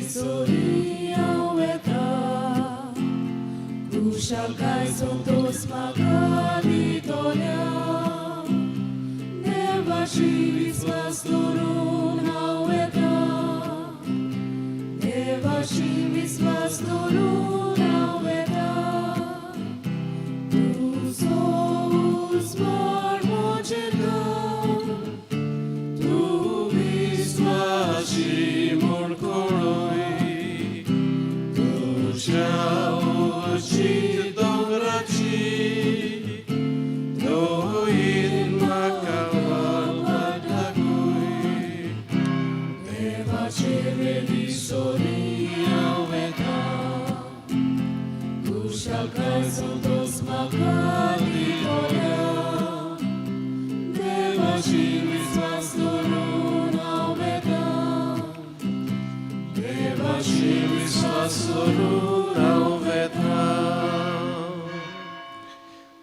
visori au eta, Ushalkai sotos makaditonia, Devashivis pastorun au eta, Devashivis pastorun au eta, Usos marmocerca, tu visvashimur koroi, tu shall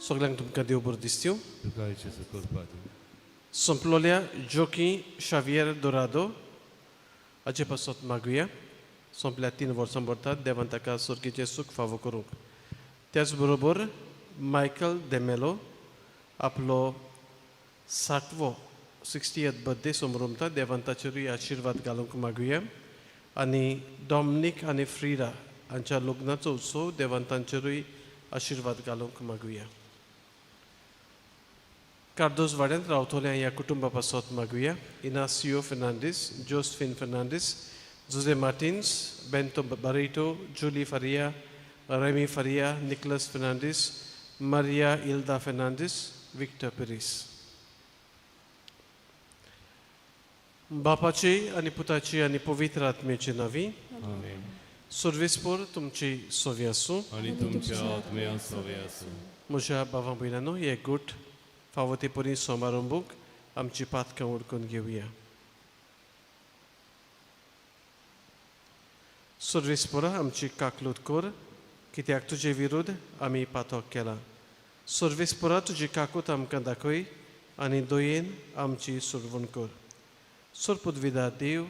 Soglang tumka Deus bordistiu. Somplolia Joki Xavier Dorado. Ace pasot maguia. Somplea 3 वर्षां bortat devantaka sorgice suk favocorung. त्याचबरोबर Michael D'Mello आपलो 60वो 60th birthday समोरुमता देवांताचेरूय आशीर्वाद घालूंक मागुया आनी Dominic आनी Frida हांच्या लग्नाचो उत्सव देवांतांचेरूय आशीर्वाद घालूंक मागुया. कार्दोस वाड्यांत रावतल्या ह्या कुटुंबा पासत मागुया. इनासियो फेर्नांडीस, जोसेफिन फेर्नांडीस, जोसे मार्टिन्स, बेंतो बारिटो, जुली Faria, Remy Faria, Nicholas Fernandez, Maria Hilda Fernandez, Victor Perez. बापाची आणि पुताची आणि पवित्र आत्म्याची नावी. आमेन. सर्वेस्पर तुमची सोवी आसूं आणि तुमच्या आत्म्या सोवी आसूं. म्हज्या भावां भयणांनो, हे गूट फावो ते परी समारंभूक आमची पातकां उडकून घेवया. सर्वेस्परा आमची काकलूत कर, कित्याक तुजे विरुद्ध आमी पातक केला. सर्वेस्परा तुजी काकूत आमकां दाखय आनी दयेन आमची सोडवण कर. सोरपुदविदा देव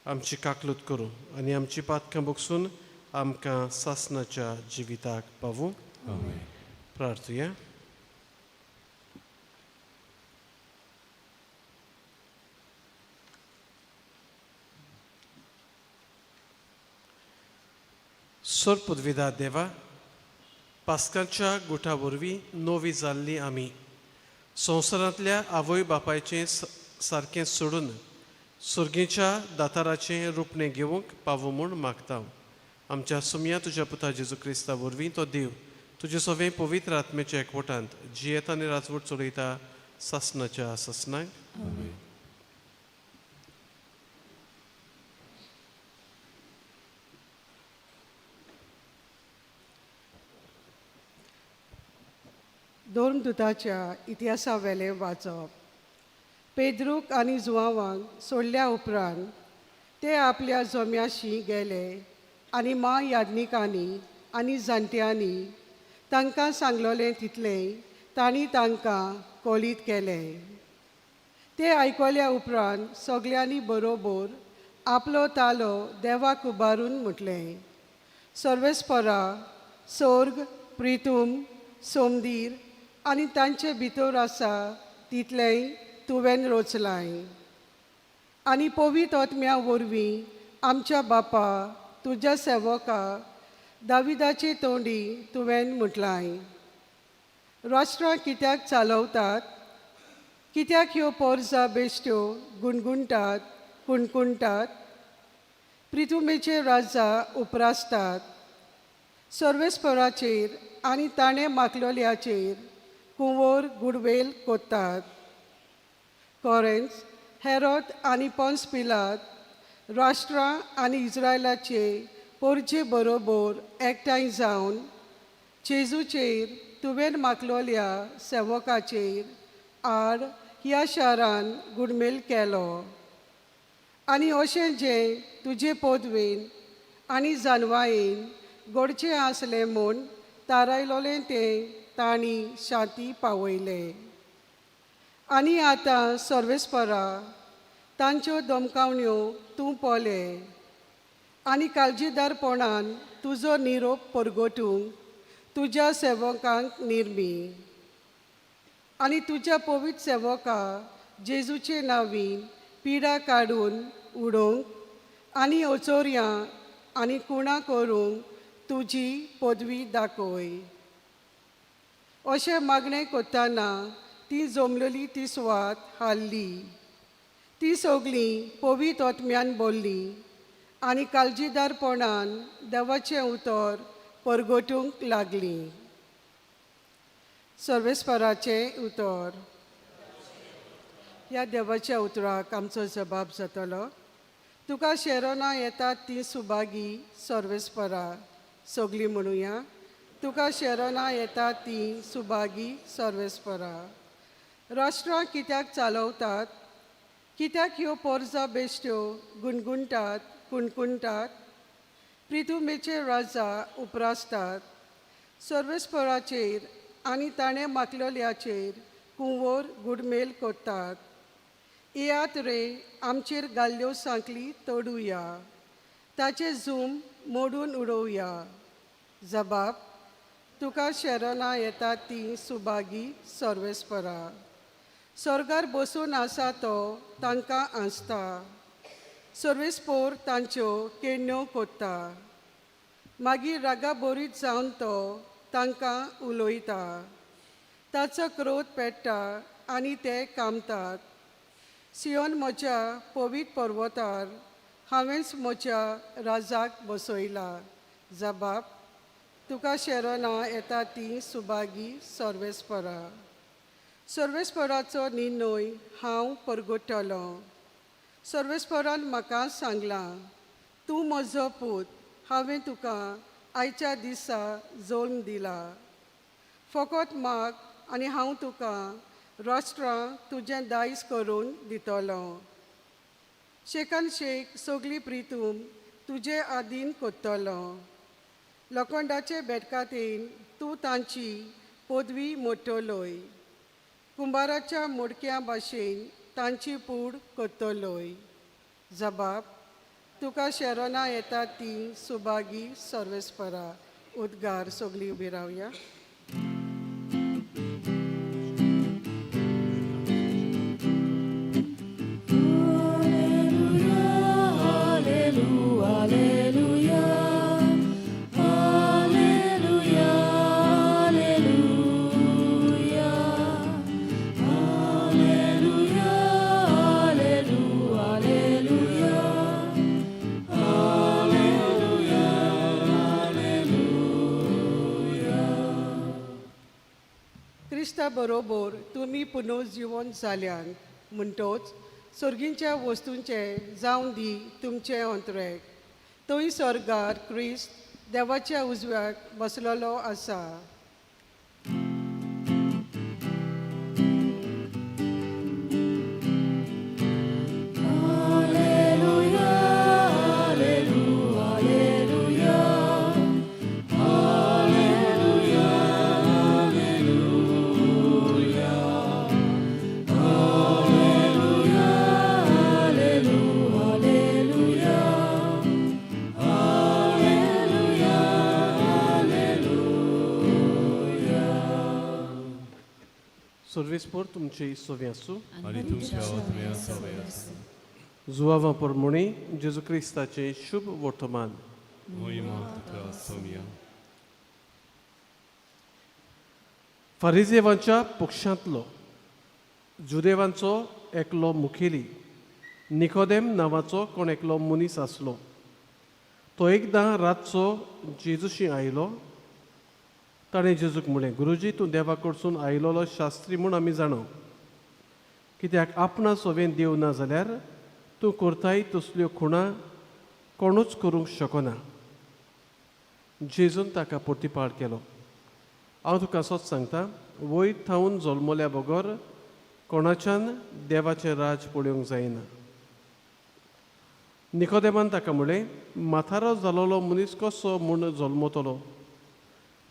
आमची काकलूत करूं आनी आमची पातकां बगसून आमकां सासणाच्या जिविताक पावूं. प्रार्थया. सोरपुदविदा देवा, पास्कांच्या गुटा वरवीं नवी जाल्लीं आमी संवसारांतल्या आवय बापायचें सारकें सोडून सुर्गेच्या दाताराचें रुपणें घेवंक पावूं म्हूण मागता. आमच्या सुमया तुज्या पुता जेजू क्रिस्ता वरवीं तो देव तुजे सगळे पवित्र आत्म्याच्या एकवटांत जियेत आनी राजवट चलयता सासणाच्या सासणाक. दोन दुताच्या इतिहासा वेले वाचप. पेद्रूक आनी जुआंवांक सोडल्या उपरांत ते आपल्या जोम्याशी गेले आनी मां याज्ञिकांनी आनी जाणट्यांनी तांकां सांगलोलें तितलें तांणी तांकां कोलीत केलें. ते आयकल्या उपरांत सगल्यांनी बरोबर आपलो तालो देवाक उबारून म्हटलें, सर्वेस्परा, सोर्ग, प्रितूम, सोमदीर आनी तांचे भितर आसा तितलेंय तुवें रचलाय. आनी पवित्र आत्म्या वरवीं आमच्या बापा तुज्या सेवका दाविदाचे तोंडी तुवें म्हटलाय. राष्ट्रां कित्याक चालवतात, कित्याक ह्यो पोरजा बेश्ट्यो गुणगुणटात, कुणकुणटात, प्रितुमेचे राजा उपरासतात. सर्वेस्पराचेर आनी ताणें मागलोल्याचेर कुंवर गुडवेल कोत्तात. कॉरेन्स, हेरोद आनी पोन्स पिलात राष्ट्रां आनी इस्रायलाचे पोरजे बरोबर एकठांय जावन जेजूचेर तुवें मागलोल्या सेवकाचेर आड ह्या शारान गुडमेल केलो. आनी अशें जें तुजे पोदवेन आनी जानवायेन घडचें आसलें म्हूण थारायलोलें तें तांणी शांती पावयलें. आनी आतां सर्वेस्परा तांच्यो धमकावण्यो तूं पोले. आनी काळजीदारपणान तुजो निरोप परगटूंक तुज्या सेवकांक निर्मी आनी तुज्या पवित्र सेवका जेजूचे नांवीन पिडा काडून उडोवंक आनी ओचोऱ्यां आनी कुणां करूंक तुजी पदवी दाखय. अशें मागणें कोत्ताना ती जमलेली ती सुवात हाल्ली. ती सगळीं पवित्र आत्म्यान भरली आनी काळजीदारपणान देवाचें उतर परगटूंक लागलीं. सर्वेस्पराचें उतर. ह्या देवाच्या उतराक आमचो जबाब जातलो. तुका शेरोना येतात ती सुभागी सर्वेस्परा. सगळीं म्हणुया. तुका शेरोना येतात ती सुभागी सर्वेस्परा. राष्ट्रां कित्याक चालवतात? कित्याक ह्यो पोरजा बेश्ट्यो गुणगुणटात कुणकुणटात? प्रिथुमेचे राजा उप्रासतात. सर्वेस्पराचेर आनी ताणें मागलेल्याचेर कुंवर गुडमेल कोत्तात. येयात रे आमचेर गाल्ल्यो सांकली तोडुया. ताचे झूम मोडून उडोवया. जबाब. तुका शेरोना येतात ती सुभागी सर्वेस्परा. स्वर्गार बसून आसा तो तांकां आसता. सर्वेस्पोर तांच्यो केण्यो कोत्ता. मागीर रागा बोरीत जावन तो तांकां उलोयता. ताचो क्रोध पेट्टा आनी ते कामतात. सियोन म्हज्या पवित्र पर्वतार हांवेंच म्हज्या राजाक बसयला. जबाब. तुका शेरोना येता ती सुभागी सर्वेस्परा. सर्वेस्पराचो निर्णय हांव परगटतलों. सर्वेस्परान म्हाका सांगलां, तूं म्हजो पूत. हांवें तुका आयच्या दिसा जल्म दिला. फकत माग आनी हांव तुका राष्ट्रां तुजें दायज करून दितलो. शेकान शेक सगळी प्रितूम तुजे आदीन कोत्तलो. लोखंडाचे बेडकातेन तूं तांची पदवी मोडटलोय. कुंभाराच्या मोडक्या भाशेन तांची पूड कोत्तलोय. जबाब. तुका शेरोना येतात ती सुभागी सर्वेस्परा. उद्गार. सगळीं उबी रावया. क्रिस्ता बरोबर तुमी पुनर्जीवन जाल्यान म्हणटोच सर्गींच्या वस्तूंचे जावन दी तुमचे अंतरेक. थंय स्वर्गार क्रिस्त देवाच्या उजव्याक बसलेलो आसा. सर्वेस्पोर तुमचे सोवे आसूं. आनी तुमच्या आत्म्या सवय आसूं. जुवावां परमणी जेजू क्रिस्ताचें शुभ वर्तमान. महिमा तुका सोम्या. फारिजेवांच्या पक्षांतलो जुदेवांचो एकलो मुखेली निकोदेम नांवाचो कोण एकलो मनीस आसलो. तो एकदां रातचो जेजूशी आयलो. ताणें जेजूक म्हळें, गुरुजी तूं देवा कडसून आयलोलो शास्त्री म्हूण आमी जाणो. कित्याक आपणा सोवेन देव ना जाल्यार तूं करताय तसल्यो खुणां कोणूच करूंक शकना. जेजून ताका प्रतिपाळ केलो, हांव तुका असोच सांगता, वयर थावन जल्मल्या बगर कोणाच्यान देवाचें राज पळोवंक जायना. निकोदेमान ताका म्हळें, म्हातारो जालोलो मनीस कसो म्हूण जल्मतलो?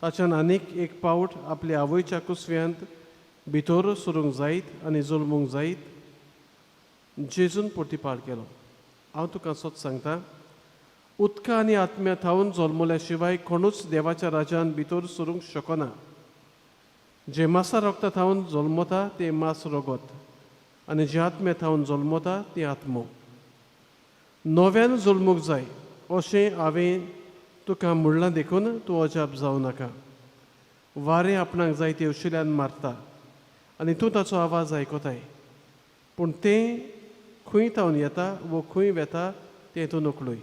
ताच्यान आनीक एक पावट आपल्या आवयच्या कुसव्यांत भितर सरूंक जायत आनी जल्मूंक जायत. जेजून प्रतिपाळ केलो, हांव तुका असोच सांगता, उदका आनी आत्म्या थावन जल्मल्या शिवाय कोणूच देवाच्या राज्यान भितर सरूंक शकना. जे मासा रोगता थावन जल्मता ते मास रोगत आनी जे आत्म्या थावन जल्मता ती आत्मो. नव्यान जल्मूंक जाय अशें हांवें तुका म्हणलां देखून तूं अजाप जावं नाका. वारें आपणाक जाय ते उशिल्यान मारता आनी तूं ताचो आवाज आयकताय, पूण तें खंय थावन येता वो खंय वेता तें तूं नकळूय.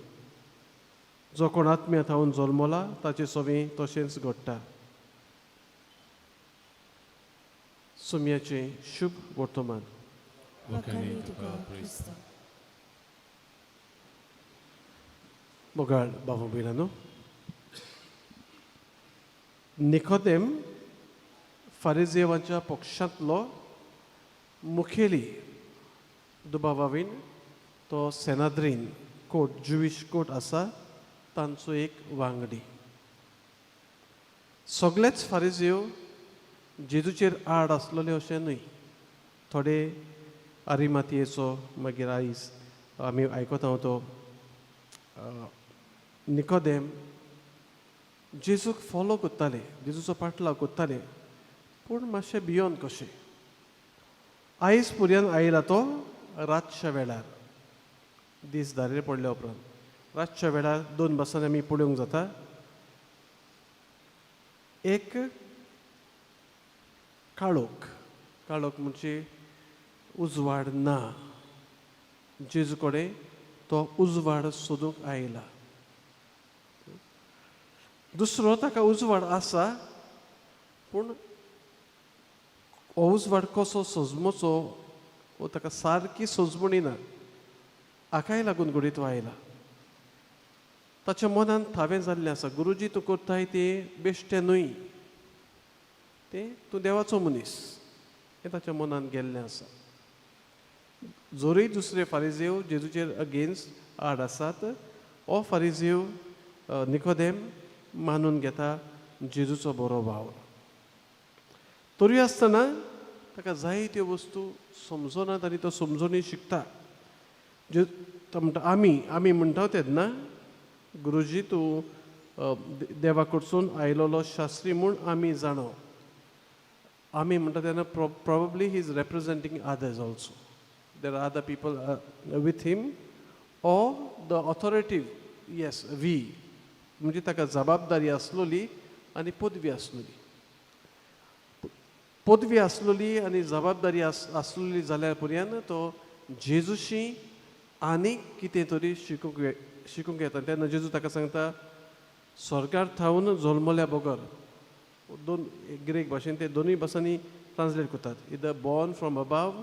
जो कोण आत्म्या थावन जल्मला ताचें सवें तशेंच घडटा. सुमयाचें शुभ वर्तमान. वखणी तुका क्रिस्त. मोगाळ भाव भयणानो, निकोदेम फारिजेवांच्या पक्षांतलो मुखेली दुबावावीन तो सेनाद्रीन कोर्ट ज्युईश कोर्ट आसा तांचो एक वांगडी. सगळेच फारिजेव जेजूचेर आड आसलेले अशें न्हय. थोडे आरिमातयेचो मागीर आयज आमी आयकता तो निकोदेम जेजूक फॉलो करताले, जेजूचो पाटलाव करताले, पूण मातशें भियोन कशें. आयज पर्यंत आयला तो रातच्या वेळार, दीस धारेर पडल्या उपरांत रातच्या वेळार 2 बसान आमी पळोवंक जाता. एक काळोख, काळोख म्हणजे उजवाड ना. जेजू कडेन तो उजवाड सोदूंक आयला. दुसरो ताका उजवाड आसा, पूण हो उजवाड कसो सजमोचो वो ताका सारकी सजमणी ना, हाकाय लागून घडये तो आयला. ताच्या मनान थावें जाल्लें आसा, गुरुजी तूं करताय तें बेश्टें न्हय, तें तूं देवाचो मनीस, हें ताच्या मनान गेल्लें आसा. जोरूय दुसरे फारिजेव जेजूचेर अगेन्स्ट आड आसात, हो फारिजेव निकोदेम मानून घेता जेजूचो बरो भाव. तरी आसतना ताका जायत्यो वस्तू समजनात आनी तो समजूनय शिकता. तो म्हणटा आमी म्हणटा तेन्ना गुरुजी तूं देवा कडसून आयलोलो शास्त्री म्हूण आमी जाणो. आमी म्हणटा तेन्ना probably he is representing others also. There are other people with him or the authority. Yes, we म्हणजे ताका जबाबदारी आसलोली आनी पदवी आसलोली. पदवी आसलोली आनी जबाबदारी आसलोली जाल्यार पर्यंत तो जेजूशी आनीक कितें तरी शिकूंक येता. तेन्ना जेजू ताका सांगता स्वर्गार थावन जल्मल्या बगर. 2 ग्रीक भाशेन ते दोनूय भासांनी ट्रान्सलेट करतात, either born from above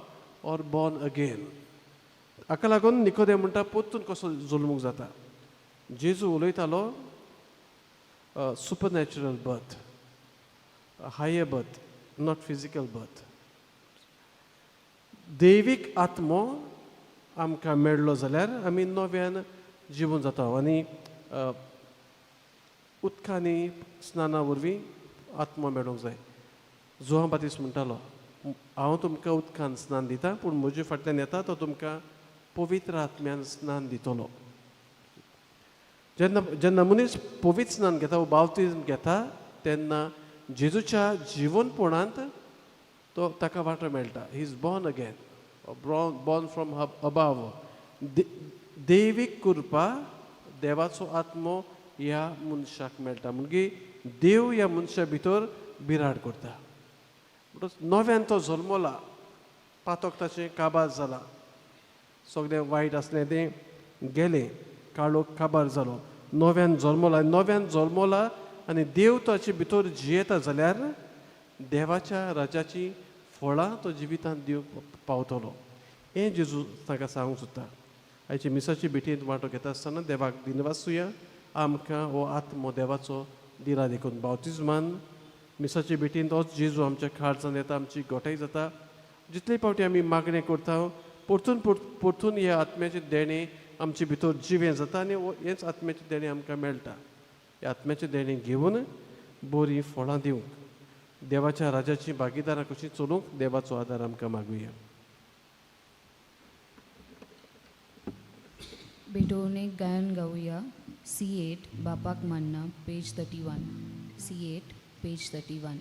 or born again. हाका लागून निकोदेम म्हणटा परतून कसो जल्मूंक जाता. जेजू उलयतालो supernatural birth, a higher birth, not physical birth. दैवीक आत्मो आमकां मेळ्ळो जाल्यार आमी नव्यान जिवून जाता. आनी उदकांनी स्नाना वरवीं आत्मो मेळूंक जाय. जोहान बातिस्ट म्हणटालो हांव तुमकां उदकान स्नान दिता, पूण म्हजे फाटल्यान येता तो तुमकां पवित्र आत्म्यान स्नान दितलो. जेन्ना मनीस पवित्र स्नान घेता, बावतिजम घेता, तेन्ना जेजूच्या जिवनपणांत तो ताका वांटो मेळटा. He is born again, born from above. दैवीक कृपा, देवाचो आत्मो ह्या मनशाक मेळटा. म्हणजे देव ह्या मनशा भितर बिराड करता. नव्यान तो जल्मला, पातक ताचें काबार जाला, सगळें वायट आसलें तें गेलें, काळोख काबार जालो. नव्यान जल्मला आनी देव ताचे भितर जियेता जाल्यार देवाच्या राजाची फळां तो जिवितांत दिवंक पावतलो. हें जेजू ताका सांगूंक सोदता. आयचे मिसाची भेटींत वांटो घेता आसतना देवाक दिनवासुया. आमकां हो आत्मो देवाचो दिला देखून बावतिजमान मिसाचे भेटींत होच जेजू आमच्या खाडसान येता, आमची गोठाय जाता. जितले फावटी आमी मागणें करता परतून ह्या आत्म्याचें देणें आमचे भितर जिवें जाता आनी हेंच आत्म्याचें देणें आमकां मेळटा. हे आत्म्याचें देणें घेवन बरीं फळां दिवंक, देवाच्या राजाची भागीदारां कशीं चलूंक देवाचो आदार आमकां मागुया. भेटून एक गायन गाऊया. C8 बापाक मानना पेज 31. C8 page 31.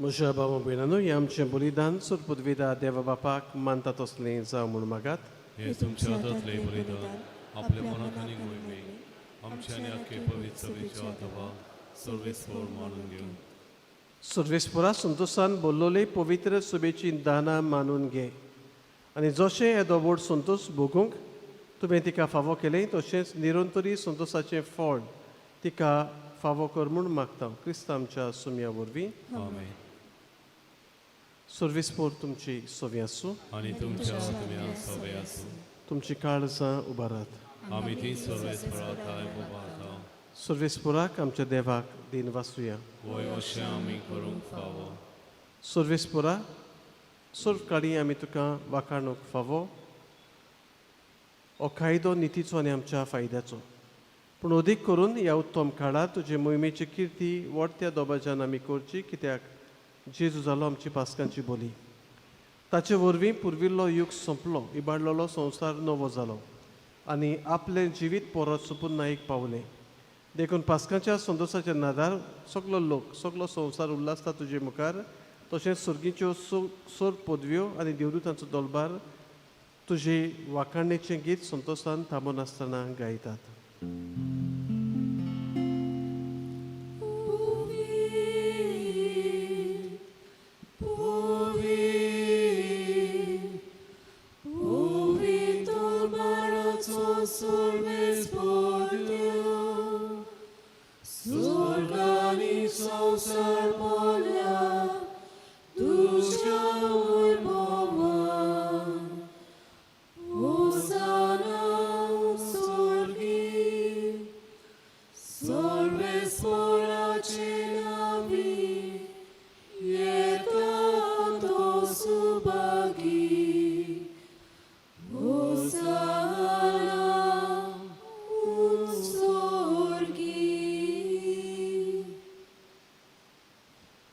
म्हज्या भाव भयणांनो, हें आमचें बलिदान सुरपदविदा देवा बापाक मानता तसलें जावं म्हूण मागात. हे तुमच्या हातांतलें बलिदान आपल्या मनात आनी मोहिमे आमचे आनी आख्खे पवित्र सभेच्या आत्मा सर्वेस्वर मानून घेवन सर्वेस्परा संतोशान बोल्लोले पवित्र सभेची दानां मानून घे आनी जशें येदो व्हड संतोश भोगूंक तुवें तिका फावो केलें तशेंच निरंतरी संतोशाचें फळ तिका फावो कर म्हूण मागता क्रिस्त आमच्या सुमया वरवीं. आमेन. सर्वेस्पोर तुमची सोवी आसूं, आनी तुमच्या आत्म्या सवे आसूं. तुमची काळजां उबारात. आमी ती सर्वेस्पराताय उबारता. सर्वेस्पोराक आमच्या देवाक दिन वासुया. वय अशें आमी करूंक फावो. सर्वेस्पोरा सर्व काळी आमी तुका वाखाणूक फावो. हो कायदो नितीचो आनी आमच्या फायद्याचो, पूण अदीक करून ह्या उत्तम काळात तुजे मोहिमेची किर्ती वडत्या दोबाज्यान आमी करची, कित्याक जेजू जालो आमची पासकांची बोली. ताचे वरवीं पुर्विल्लो युग सोंपलो, इबाडलेलो संवसार नवो जालो आनी आपलें जिवीत परत सोंपून नायक पावलें. देखून पासकांच्या संतोशाच्या नादार सगलो लोक सगलो संवसार उल्हासता तुजे मुखार. तशेंच सर्गीच्यो सोर पदव्यो आनी देवदूतांचो दरबार तुजे वाखाणणेचें गीत संतोशान थांबून आसतना गायतात.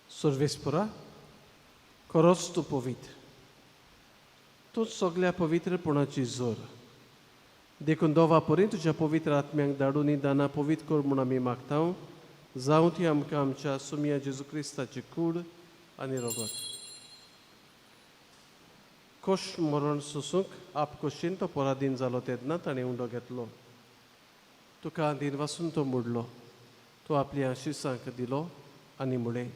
सर्वेस्परा खरोच तूं पवित्र, तूंच सगल्या पवित्रपणाची जोर. देखून दोवा परी तुज्या पवित्र आत्म्यांक धाडून ही दानां पवित्र कर म्हूण आमी मागता. जावं ती आमकां आमच्या सुमया जेजू क्रिस्ताची कूड आनी रगत. कश मरण सोसूंक आपकोशीन तो पराधीन जालो तेन्ना ताणें उंडो घेतलो. तुका दिन वासून तो मोडलो, तो आपल्या आशिसांक दिलो आनी म्हळें,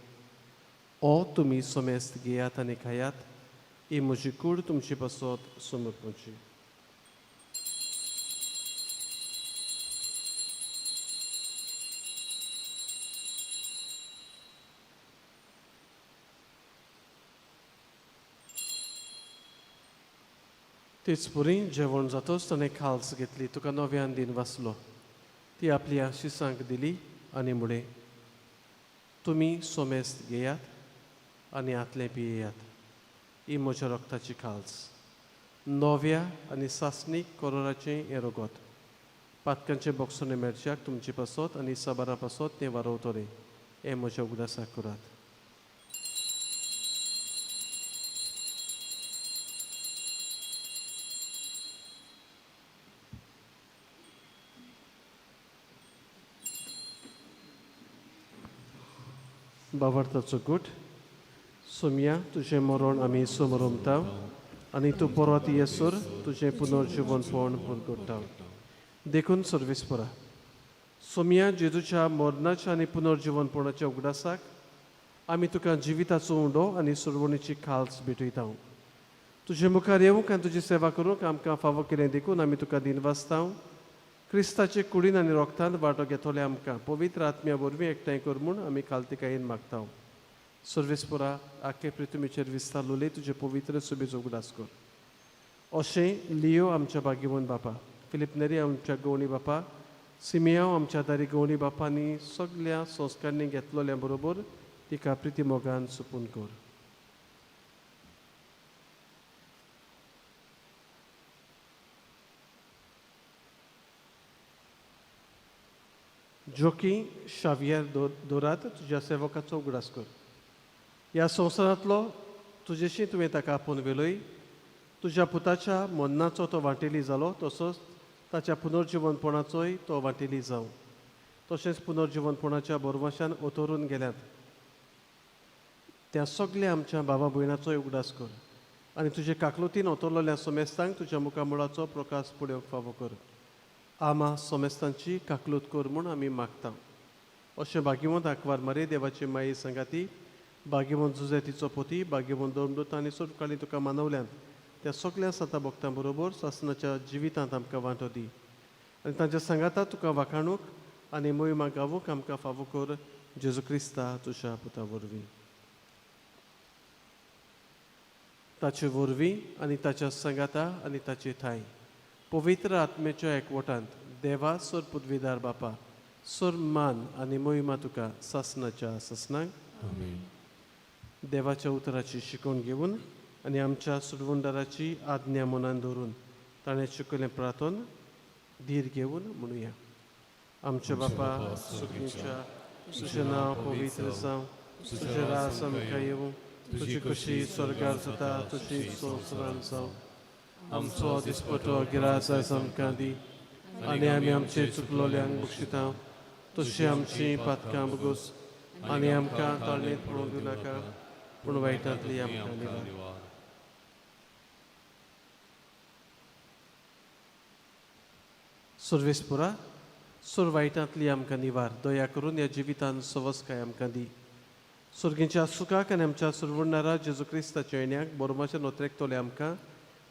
ओ तुमी सोमेस्त घेयात आनी खायात, ही म्हजी कूड तुमची पासत समर्पणची. तेच पुरी जेवण जातच ताणें खाल्स घेतली, तुका नव्यान दिन वाचलो. ती आपल्या आशिसांक दिली आनी म्हळें, तुमी सोमेस्त घेयात आनी आतलें पियेयात, ही म्हज्या रक्ताची खाल्स, नव्या आनी सासणीक करोराचें हें रगत, पातकांचे बॉक्सोने मेळच्याक तुमची पासत आनी साबारा पासत ते वारोवतले हे म्हज्या उगडासाक करात. बावार्थाचो गुट. सोम्या तुझें मरण आमी समरमता आनी तूं परत येसर तुझें पुनर्जीवन पळोवन पुरगोडटा. देखून सर्वेस्परा सोम्या जेजूच्या मरणाच्या आनी पुनर्जीवनपणाच्या उगडासाक आमी तुका जिविताचो उंडो आनी सुरवणीची खाल्स भेटयता. तुजे मुखार येवंक आनी तुजी सेवा करूंक आमकां फावो केलें देखून आमी तुका दिनवासता. क्रिस्ताचे कुडीन आनी रोगतांत वांटो घेतले आमकां पवित्र आत्म्या वरवीं एकठांय कर म्हूण आमी खालतिकायेन मागता. सर्वेस्परा आख्खे पृथ्वीचेर विस्तारलोले तुजे पवित्र सुबेज उगडास कर. अशें लियो आमच्या बागीवन बापा, फिलिप नेरी आमच्या गवणी बापा, सिमियांव आमच्या दारी गवणी बापांनी सगळ्या संस्कारांनी घेतलोल्या बरोबर तिका प्रिती मोगान सुपून कर. जोकी शावियर दोरात तुज्या सेवकाचो उगडास कर. ह्या संवसारांतलो तुजेशी तुवें ताका आपोवन वेलोय. तुज्या पुताच्या मरणाचो तो वांटेली जालो तसोच ताच्या पुनर्जीवनपणाचोय तो वांटेली जावं. तशेंच पुनर्जीवनपणाच्या बोरमाशान ओतोरून गेल्यात त्या सगळ्या आमच्या भावा भयणाचोय उगडास कर आनी तुजे काकलुतीन ओतरलेल्या सोमेस्तांक तुज्या मुखामळाचो प्रकाश पळोवंक फावो कर. आमा सोमेस्तांची काकलूत कर म्हूण आमी मागता. अशें भाग्यवंत आंकवार मारे देवाची माई संगाती, भाग्यवंत जुजेतीचो पोती, भाग्यवंत दोमदूत आनी सुरकाळी तुका मानवल्यान त्या सगळ्या सता भक्तां बरोबर सासणाच्या जिवितांत आमकां वांटो दी आनी तांच्या सांगाता तुका वाखाणूक आनी मोहिमा गावूंक आमकां फावो कर. जेजू क्रिस्ता तुज्या पुता वरवीं. ताचे वरवीं आनी ताच्या सांगाता आनी ताची थाय पवित्र आत्मेच्या एकवटांत देवा सर पदवीदार बापा सर मान आनी मोहिमा तुका सासणाच्या सासणांक. देवाच्या उतराची शिकवण घेवन आनी आमच्या सुडवणदाराची आज्ञा मनान धरून ताणें शिकयलें प्रार्थन धीर घेवन म्हणुया. आमच्या बापा सुखीच्या तुजें नांव पवित्र जावं, तुजें रास आमकां येवं, तुजी कशी स्वर्गार जाता तशी संवसारांत जावं. आमचो दिसपटो गिरास आयज आमकां दी आनी आमी आमचे चुकलोल्यांक बक्षिता तशी आमची पातकां बगूस आनी आमकां ताळणेंत पडोवंक दिनाका पूण वायटांतली आमकां निवार. सर्वेस्पुरा सुर वायटांतली आमकां निवार. दया करून ह्या जिवितान सवस्काय आमकां दी. सुर्गीच्या सुखाक आनी आमच्या सुरवणारा जेजू क्रिस्ताच्या येण्याक बोरमाच्या नोतरेकतोले आमकां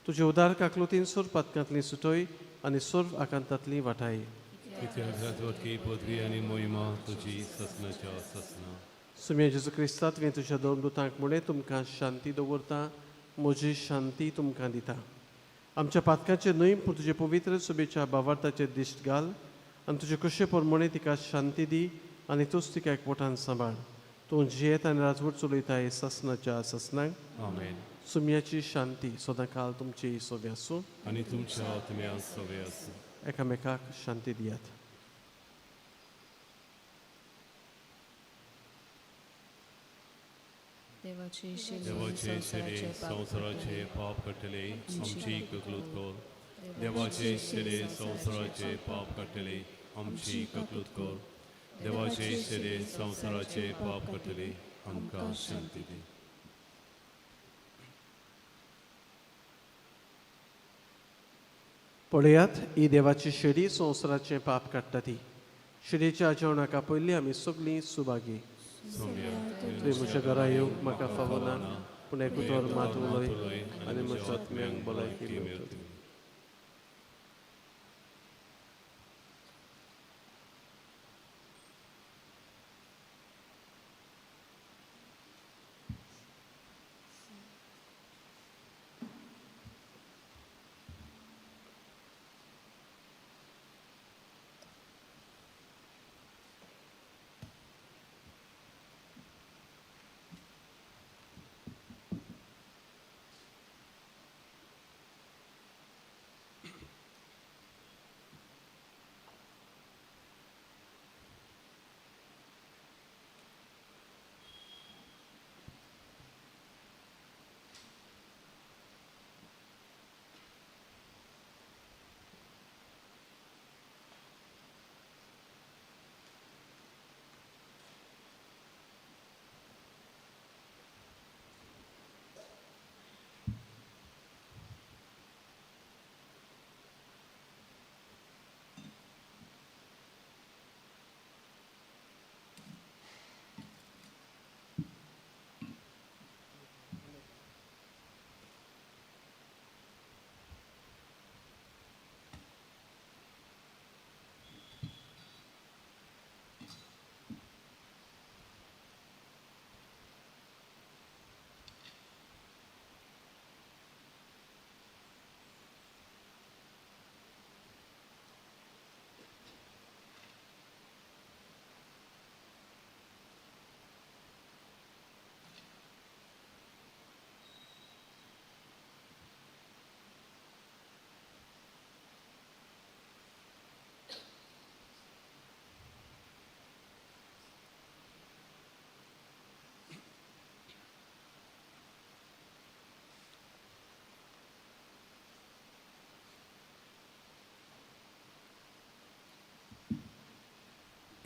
तुजे उदार काकलुतीन सूर पातकांतली सुटोय आनी सूर आकांतांतली वाटाय. पदवी आनी मोहिमा तुजी ससनाच्या ससना. सुम्या जेजू क्रिस्ता तुवें तुज्या दोमदूतांक म्हणे तुमकां शांती दवरता, म्हजी शांती तुमकां दिता. आमच्या पातकांचे न्हय पूण तुजे पवित्र सुबेच्या भावार्थाचेर दिश्ट घाल आनी तुजे कशे प्रमाणे तिका शांती दी आनी तूंच तिका एकवटान सांबाळ. तूं जियेत आनी राजवट चलयताय ससनाच्या ससनांक. आमेन. सुम्याची शांती सदां काल तुमची सोबे आसूं आनी तुमच्या आत्म्या सोबे आसूं. एकामेकाक शांती दियात. देवाचे शिरे संवसाराचे पाप कटले आमची ककलूत कर. देवाचे शिरे संवसाराचे पाप कटले आमची ककलूत कर. देवाचे शिरे संवसाराचे पाप कटले आमकां शांती दी. पळयात ही देवाची शेडी संवसाराचें पाप काडटा ती. शेडीच्या जेवणाका पयलीं आमी सगळीं सुभागी. तुवें म्हज्या घरा येवंक म्हाका फावो ना पूण एकूतर मात उलय आनी म्हज्या आत्म्यांक भलायकी मेळटली.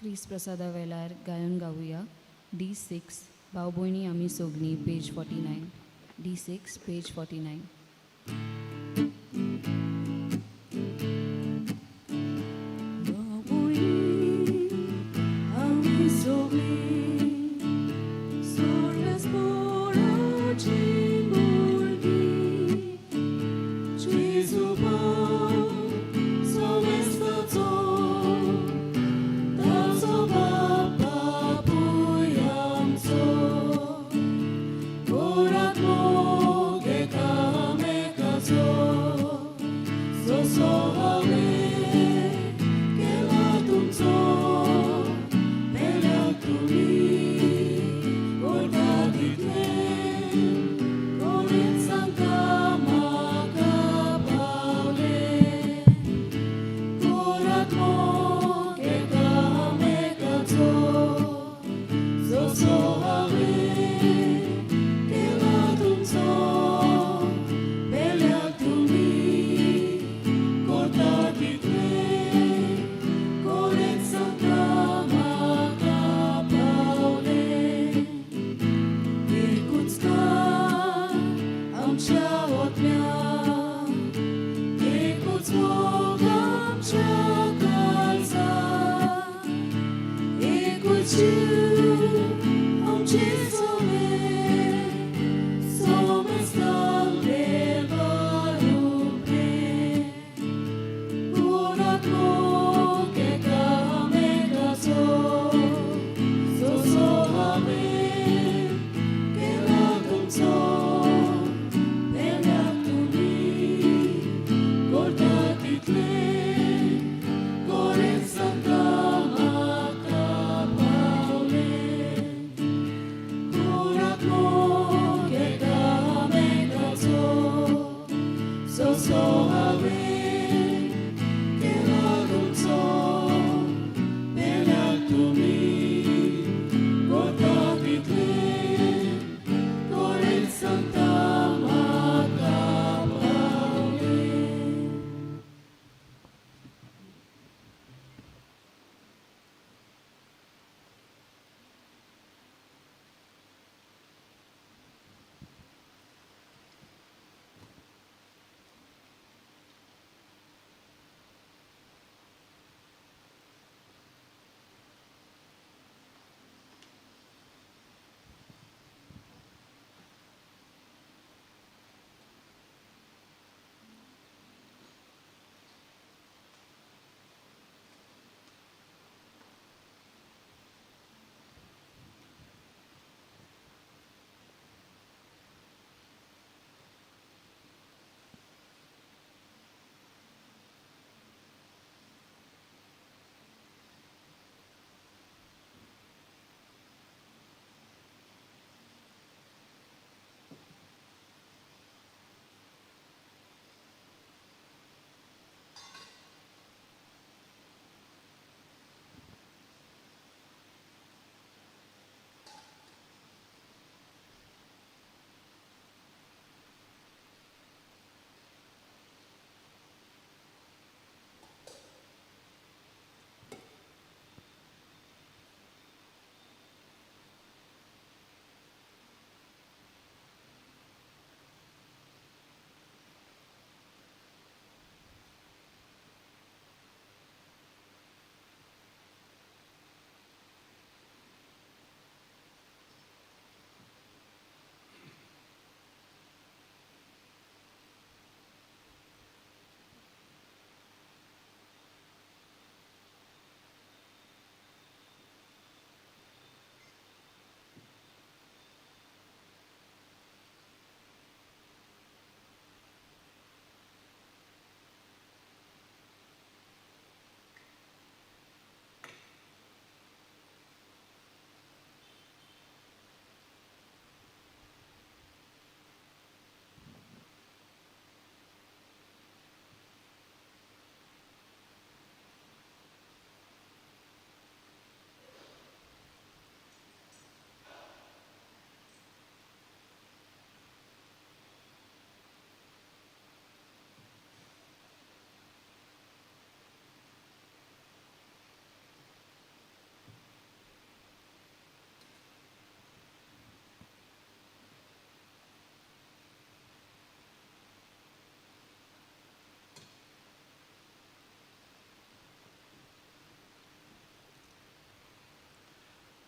क्रिस प्रसादा वेलार गायन गाऊया. D6 भाऊ भयणी आमी सोगलीं page 49. D6 page 49. Ami sogli, sordes poraci mulgi, Jesu Pan, somestato, tazo papa pujamco, porat moge kame kazo, sosohale, kelatumco,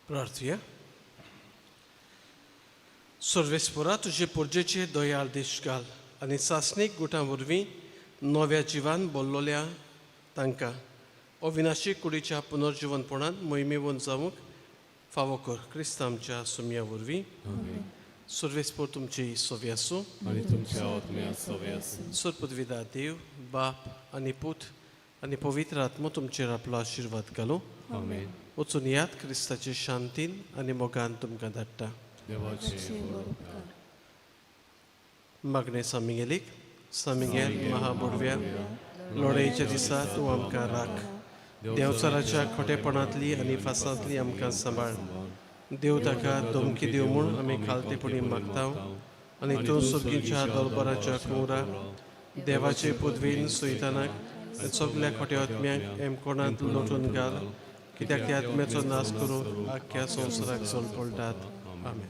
प्रार्थया. सर्वेस्परा तुझे पुर्जेचे दोयाळ देश घाल आनी सासणीक गुटां वरवीं नव्या जिवान बोल्लोल्या तांकां अविनाशी कुडीच्या पुनर्जीवनपणांत मोहिमेवन जावंक फावो कर. क्रिस्त आमच्या सुमया वरवीं. सर्वेस्पर तुमची सोवी आसूं. आनी तुमच्या आत्म्यात सवय आसूं. सर्पदविदा देव बाप आनी पूत आनी पवित्र आत्मो तुमचेर आपलो आशिर्वाद घालूं. आमेन. वचून याद क्रिस्ताचे शांतीन आनी मोगान तुमकां धाडटा. देवाचे उपकार. मागणे सामिगेलीक. सामिगेल महाबुडव्या लोडयेच्या दिसा तूं आमकां राख. देवचाराच्या खोटेपणांतली आनी फासांतली आमकां सांबाळ. देव ताका धमकी दिव म्हूण आमी खालतेपणी मागता आनी तूं सर्गीच्या दरबाराच्या कुंवरा देवाचे पदवेन सैतानाक सगल्या खोट्या आत्म्यांक एमकोणांत लोटून घाल, कित्याक त्या आत्म्याचो नाश करूंक आख्ख्या संवसाराक चलपलटात. आमेन.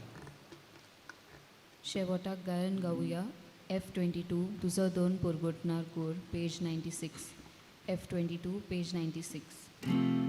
शेवटाक गायन गावुया. F22 तुझो दोन परगोटणार गोर पेज 96. F22 page 96.